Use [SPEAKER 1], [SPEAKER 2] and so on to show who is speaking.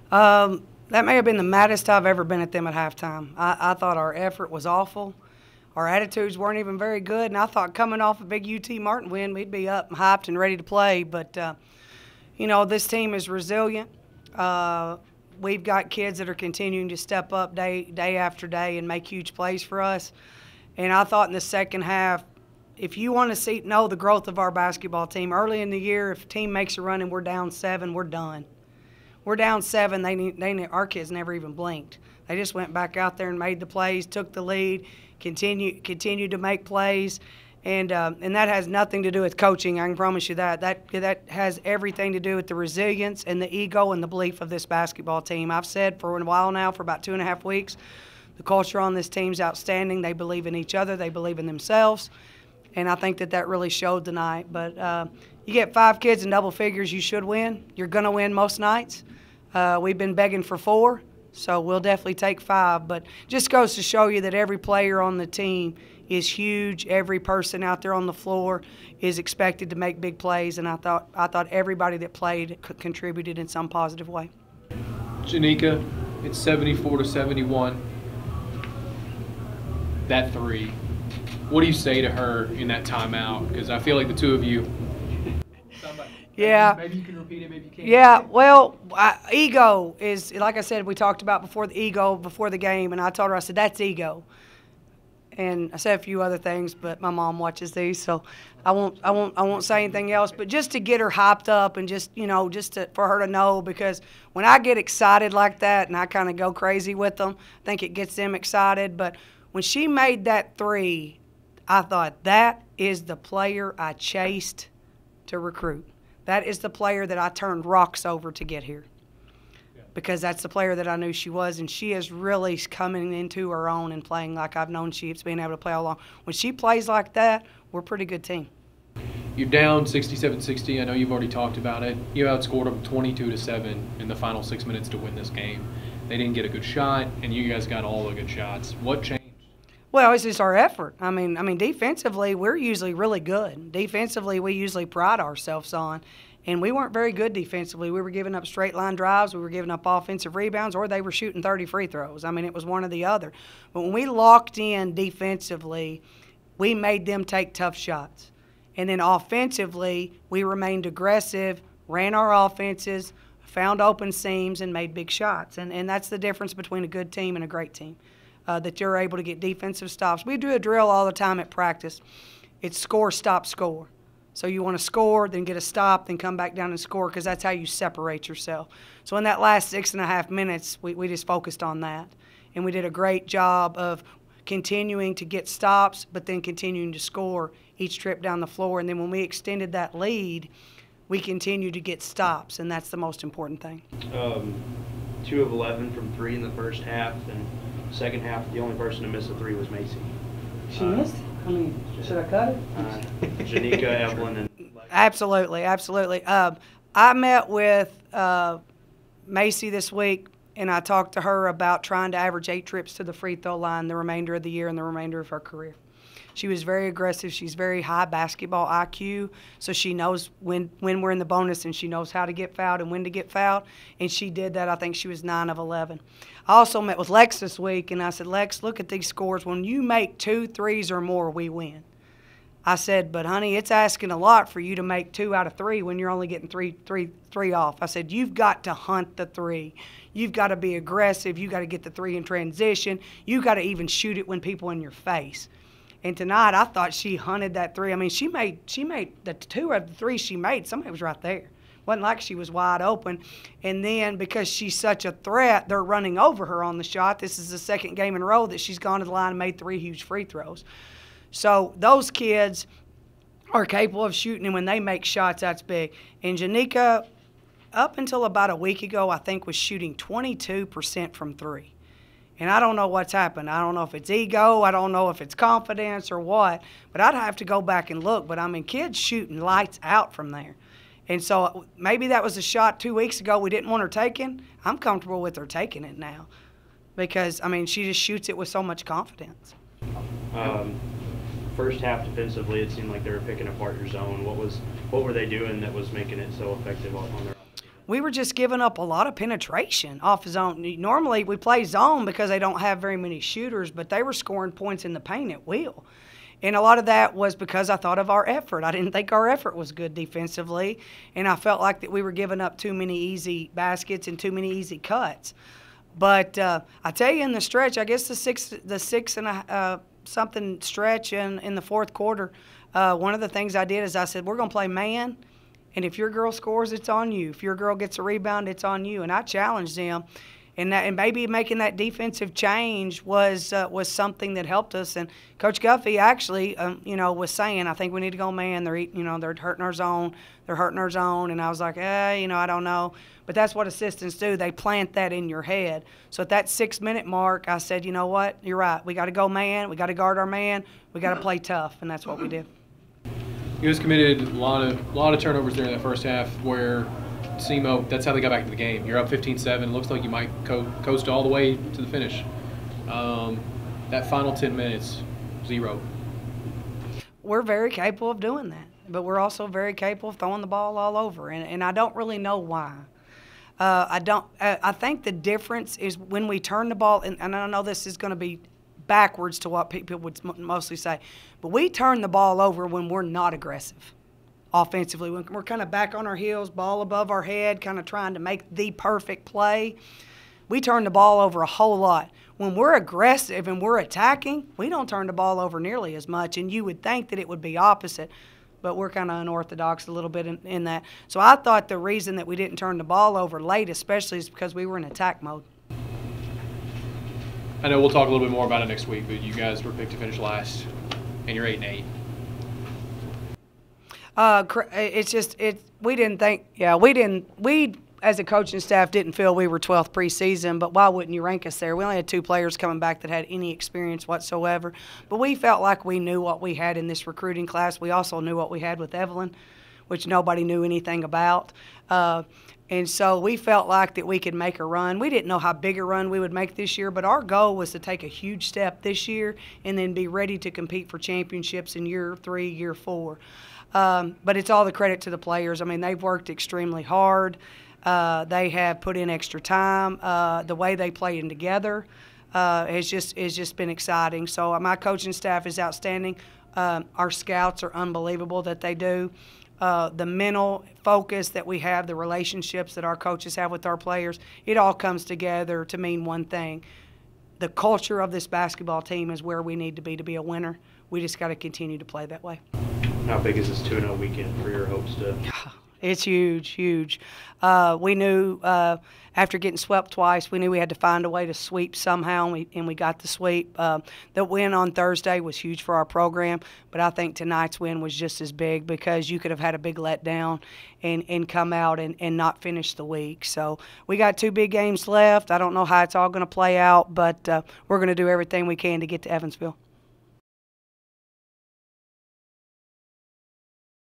[SPEAKER 1] That may have been the maddest I've ever been at them at halftime. I thought our effort was awful. Our attitudes weren't even very good, and I thought coming off a big UT Martin win, we'd be up and hyped and ready to play. But, you know, this team is resilient. We've got kids that are continuing to step up day after day and make huge plays for us. And I thought in the second half, if you want to know the growth of our basketball team, early in the year, if a team makes a run and we're down 7, we're done. We're down 7. Our kids never even blinked. They just went back out there and made the plays, took the lead, continued to make plays, and that has nothing to do with coaching. I can promise you that. That has everything to do with the resilience and the ego and the belief of this basketball team. I've said for a while now, for about 2.5 weeks, the culture on this team's outstanding. They believe in each other. They believe in themselves. And I think that really showed tonight. But you get 5 kids in double figures, you should win. You're going to win most nights. We've been begging for 4, so we'll definitely take 5. But just goes to show you that every player on the team is huge. Every person out there on the floor is expected to make big plays, and I thought everybody that played contributed in some positive way.
[SPEAKER 2] Janika, it's 74-71. That 3. What do you say to her in that timeout? Because I feel like the two of you.
[SPEAKER 1] Yeah.
[SPEAKER 2] Maybe you can repeat it, maybe you can't.
[SPEAKER 1] Yeah, well, ego is, like I said, we talked about before the ego, before the game, and I told her, I said, that's ego. And I said a few other things, but my mom watches these, so I won't say anything else. But just to get her hyped up and just, you know, for her to know, because when I get excited like that and I kind of go crazy with them, I think it gets them excited. But when she made that 3, I thought, that is the player I chased to recruit. That is the player that I turned rocks over to get here, because that's the player that I knew she was, and she is really coming into her own and playing like I've known she's been able to play all along. When she plays like that, we're a pretty good team.
[SPEAKER 2] You're down 67-60. I know you've already talked about it. You outscored them 22-7 in the final 6 minutes to win this game. They didn't get a good shot, and you guys got all the good shots. What changed?
[SPEAKER 1] Well, it's just our effort. I mean, defensively, we're usually really good. Defensively, we usually pride ourselves on, and we weren't very good defensively. We were giving up straight line drives, we were giving up offensive rebounds, or they were shooting 30 free throws. I mean, it was one or the other. But when we locked in defensively, we made them take tough shots. And then offensively, we remained aggressive, ran our offenses, found open seams, and made big shots. And that's the difference between a good team and a great team. That you're able to get defensive stops. We do a drill all the time at practice. It's score, stop, score. So you want to score, then get a stop, then come back down and score, because that's how you separate yourself. So in that last 6.5 minutes, we just focused on that. And we did a great job of continuing to get stops, but then continuing to score each trip down the floor. And then when we extended that lead, we continued to get stops, and that's the most important thing.
[SPEAKER 3] 2 of 11 from 3 in the first half, and second half, the only person to miss a 3 was Macy.
[SPEAKER 1] She missed? I mean, should I cut it?
[SPEAKER 3] Janika, Evelyn, and Lex.
[SPEAKER 1] Absolutely, absolutely. I met with Macy this week, and I talked to her about trying to average 8 trips to the free throw line the remainder of the year and the remainder of her career. She was very aggressive. She's very high basketball IQ, so she knows when we're in the bonus, and she knows how to get fouled and when to get fouled, and she did that. I think she was 9 of 11. I also met with Lex this week, and I said, Lex, look at these scores. When you make 2 threes or more, we win. I said, but, honey, it's asking a lot for you to make 2 out of 3 when you're only getting three off. I said, you've got to hunt the 3. You've got to be aggressive. You've got to get the 3 in transition. You've got to even shoot it when people in your face. And tonight, I thought she hunted that 3. I mean, she made the 2 of the 3 she made. Somebody was right there. Wasn't like she was wide open. And then because she's such a threat, they're running over her on the shot. This is the second game in a row that she's gone to the line and made 3 huge free throws. So those kids are capable of shooting, and when they make shots, that's big. And Janika, up until about a week ago, I think was shooting 22% from 3. And I don't know what's happened. I don't know if it's ego. I don't know if it's confidence or what. But I'd have to go back and look. But, I mean, kids shooting lights out from there. And so maybe that was a shot 2 weeks ago we didn't want her taking. I'm comfortable with her taking it now because, I mean, she just shoots it with so much confidence.
[SPEAKER 3] First half defensively, it seemed like they were picking apart your zone. What were they doing that was making it so effective on their offense?
[SPEAKER 1] we were just giving up a lot of penetration off his zone. Normally we play zone because they don't have very many shooters, but they were scoring points in the paint at will. And a lot of that was because I thought of our effort. I didn't think our effort was good defensively, and I felt like that we were giving up too many easy baskets and too many easy cuts. But I tell you, in the stretch, I guess the six and a something stretch in the fourth quarter, one of the things I did is I said, we're going to play man, and if your girl scores, it's on you. If your girl gets a rebound, it's on you. And I challenged them. And maybe making that defensive change was something that helped us. And Coach Guffey actually, was saying, I think we need to go man. They're hurting our zone. They're hurting our zone. And I was like, I don't know. But that's what assistants do. They plant that in your head. So at that 6-minute mark, I said, you know what? You're right. We got to go man. We got to guard our man. We got to play tough. And that's what we did.
[SPEAKER 2] You guys committed a lot of turnovers there in the first half where SEMO, that's how they got back to the game. You're up 15-7. Looks like you might coast all the way to the finish. That final 10 minutes, 0.
[SPEAKER 1] We're very capable of doing that, but we're also very capable of throwing the ball all over, and I don't really know why. I think the difference is when we turn the ball, and I know this is going to be backwards to what people would mostly say, but we turn the ball over when we're not aggressive. Offensively, when we're kind of back on our heels, ball above our head, kind of trying to make the perfect play, we turn the ball over a whole lot. When we're aggressive and we're attacking, we don't turn the ball over nearly as much, and you would think that it would be opposite, but we're kind of unorthodox a little bit in that. So I thought the reason that we didn't turn the ball over late especially is because we were in attack mode.
[SPEAKER 2] I know we'll talk a little bit more about it next week, but you guys were picked to finish last, and you're 8-8. We as a coaching staff didn't feel we were 12th preseason, but why wouldn't you rank us there? We only had 2 players coming back that had any experience whatsoever, but we felt like we knew what we had in this recruiting class. We also knew what we had with Evelyn, which nobody knew anything about. And so we felt like that we could make a run. We didn't know how big a run we would make this year, but our goal was to take a huge step this year and then be ready to compete for championships in year 3, year 4. But it's all the credit to the players. I mean, they've worked extremely hard. They have put in extra time. The way they play in together has just been exciting. So my coaching staff is outstanding. Our scouts are unbelievable that they do. The mental focus that we have, the relationships that our coaches have with our players, it all comes together to mean one thing. The culture of this basketball team is where we need to be a winner. We just got to continue to play that way.
[SPEAKER 3] How big is this 2-0 weekend for your hopes to?
[SPEAKER 1] It's huge, huge. We knew after getting swept twice, we knew we had to find a way to sweep somehow, and we got the sweep. The win on Thursday was huge for our program, but I think tonight's win was just as big because you could have had a big letdown and come out and not finish the week. So we got 2 big games left. I don't know how it's all going to play out, but we're going to do everything we can to get to Evansville.